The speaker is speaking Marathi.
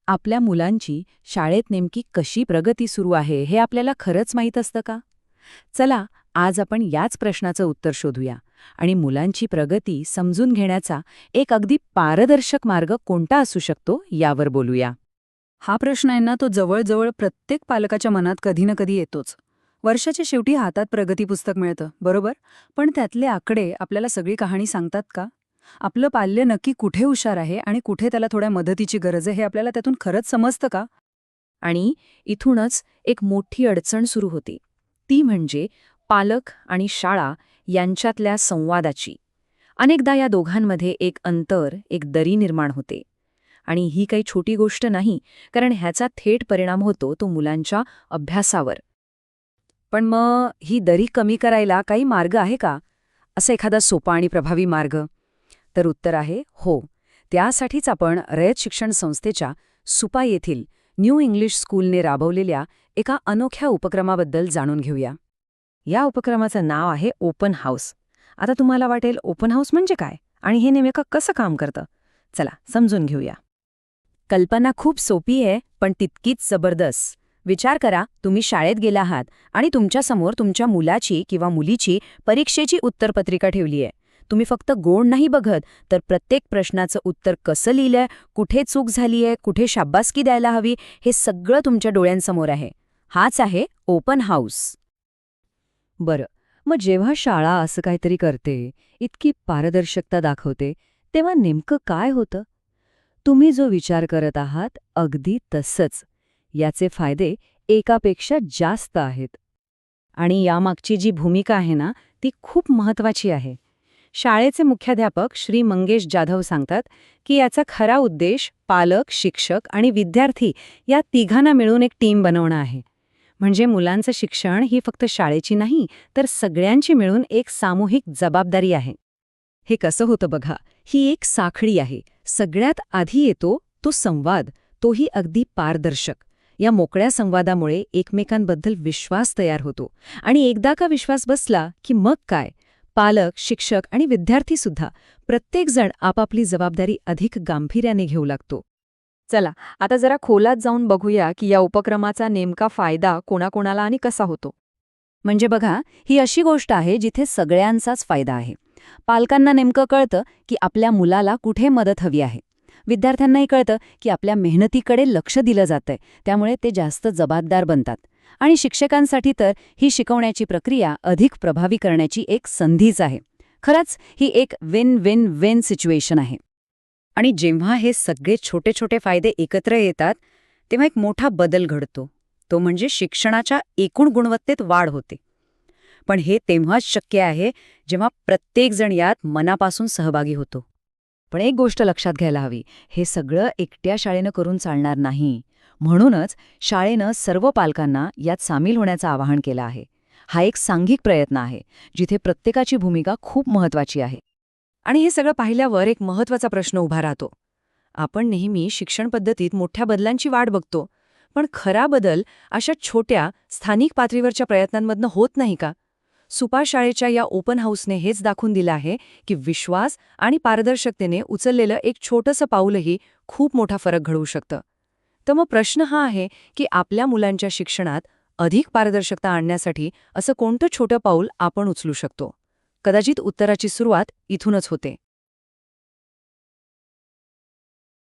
आपल्या मुलांची शाळेत नेमकी कशी प्रगती सुरू आहे हे आपल्याला खरंच माहीत असतं का? चला, आज आपण याच प्रश्नाचं उत्तर शोधूया आणि मुलांची प्रगती समजून घेण्याचा एक अगदी पारदर्शक मार्ग कोणता असू शकतो यावर बोलूया. हा प्रश्न आहे ना, तो जवळजवळ प्रत्येक पालकाच्या मनात कधी ना कधी येतोच. वर्षाच्या शेवटी हातात प्रगती पुस्तक मिळतं, बरोबर? पण त्यातले आकडे आपल्याला सगळी कहाणी सांगतात का? आपलं पाल्य नक्की कुठे हुशार आहे आणि कुठे त्याला थोड्या मदतीची गरज आहे हे आपल्याला त्यातून खरंच समजतं का? आणि इथूनच एक मोठी अडचण सुरू होते. ती म्हणजे पालक आणि शाळा यांच्यातल्या संवादाची. अनेकदा या दोघांमध्ये एक अंतर, एक दरी निर्माण होते. आणि ही काही छोटी गोष्ट नाही, कारण ह्याचा थेट परिणाम होतो तो मुलांच्या अभ्यासावर. पण मग ही दरी कमी करायला काही मार्ग आहे का? असा एखादा सोपा आणि प्रभावी मार्ग? तर उत्तर आहे हो. त्यासाठीच आपण रयत शिक्षण संस्थेच्या सुपा येथील न्यू इंग्लिश स्कूलने राबवलेल्या एका अनोख्या उपक्रमाबद्दल जाणून घेऊया. या उपक्रमाचं नाव आहे ओपन हाऊस. आता तुम्हाला वाटेल ओपन हाऊस म्हणजे काय आणि हे नेमकं कसं काम करतं? चला समजून घेऊया. कल्पना खूप सोपी आहे, पण तितकीच जबरदस्त. विचार करा, तुम्ही शाळेत गेला आहात आणि तुमच्यासमोर तुमच्या मुलाची किंवा मुलीची परीक्षेची उत्तरपत्रिका ठेवली आहे. तुम्ही फक्त गोड नाही बघत, तर प्रत्येक प्रश्नाचं उत्तर कसं लिहिलंय, कुठे चूक झालीय, कुठे शाब्बासकी द्यायला हवी, हे सगळं तुमच्या डोळ्यांसमोर आहे. हाच आहे ओपन हाऊस. बरं, मग जेव्हा शाळा असं काहीतरी करते, इतकी पारदर्शकता दाखवते, तेव्हा नेमकं काय होतं? तुम्ही जो विचार करत आहात अगदी तसंच. याचे फायदे एकापेक्षा जास्त आहेत. आणि यामागची जी भूमिका आहे ना, ती खूप महत्वाची आहे. शाळेचे मुख्याध्यापक श्री मंगेश जाधव सांगतात की याचा खरा उद्देश पालक, शिक्षक आणि विद्यार्थी या तिघांना मिळून एक टीम बनवणं आहे. म्हणजे मुलांचं शिक्षण ही फक्त शाळेची नाही, तर सगळ्यांची मिळून एक सामूहिक जबाबदारी आहे. हे कसं होतं बघा, ही एक साखळी आहे. सगळ्यात आधी येतो तो संवाद, तोही अगदी पारदर्शक. या मोकळ्या संवादामुळे एकमेकांबद्दल विश्वास तयार होतो. आणि एकदा का विश्वास बसला की मग काय, पालक, शिक्षक आणि विद्यार्थीसुद्धा प्रत्येकजण आपापली जबाबदारी अधिक गांभीर्याने घेऊ लागतो. चला, आता जरा खोलात जाऊन बघूया की या उपक्रमाचा नेमका फायदा कोणाकोणाला आणि कसा होतो. म्हणजे बघा, ही अशी गोष्ट आहे जिथे सगळ्यांचाच फायदा आहे. पालकांना नेमकं कळतं की आपल्या मुलाला कुठे मदत हवी आहे. विद्यार्थ्यांनाही कळतं की आपल्या मेहनतीकडे लक्ष दिलं जातंय, त्यामुळे ते जास्त जबाबदार बनतात. आणि शिक्षकांसाठी तर ही शिकवण्याची प्रक्रिया अधिक प्रभावी करण्याची एक संधीच आहे. खरंच ही एक विन विन विन सिच्युएशन आहे. आणि जेव्हा हे सगळे छोटे छोटे फायदे एकत्र येतात, तेव्हा एक मोठा बदल घडतो. तो म्हणजे शिक्षणाच्या एकूण गुणवत्तेत वाढ होते. पण हे तेव्हाच शक्य आहे जेव्हा प्रत्येकजण यात मनापासून सहभागी होतो. पण एक गोष्ट लक्षात घ्यायला हवी, हे सगळं एकट्या शाळेनं करून चालणार नाही. म्हणूनच शाळेनं सर्व पालकांना यात सामील होण्याचं आवाहन केलं आहे. हा एक सांघिक प्रयत्न आहे, जिथे प्रत्येकाची भूमिका खूप महत्वाची आहे. आणि हे सगळं पाहिल्यावर एक महत्वाचा प्रश्न उभा राहतो. आपण नेहमी शिक्षण पद्धतीत मोठ्या बदलांची वाट बघतो, पण खरा बदल अशा छोट्या, स्थानिक पातळीवरच्या प्रयत्नांमधनं होत नाही का? सुपा शाळेच्या या ओपन हाऊसने हेच दाखवून दिलं आहे की विश्वास आणि पारदर्शकतेने उचललेलं एक छोटंसं पाऊलही खूप मोठा फरक घडवू शकतं. तर मग प्रश्न हा आहे की आपल्या मुलांच्या शिक्षणात अधिक पारदर्शकता आणण्यासाठी असं कोणतं छोटं पाऊल आपण उचलू शकतो? कदाचित उत्तराची सुरुवात इथूनच होते.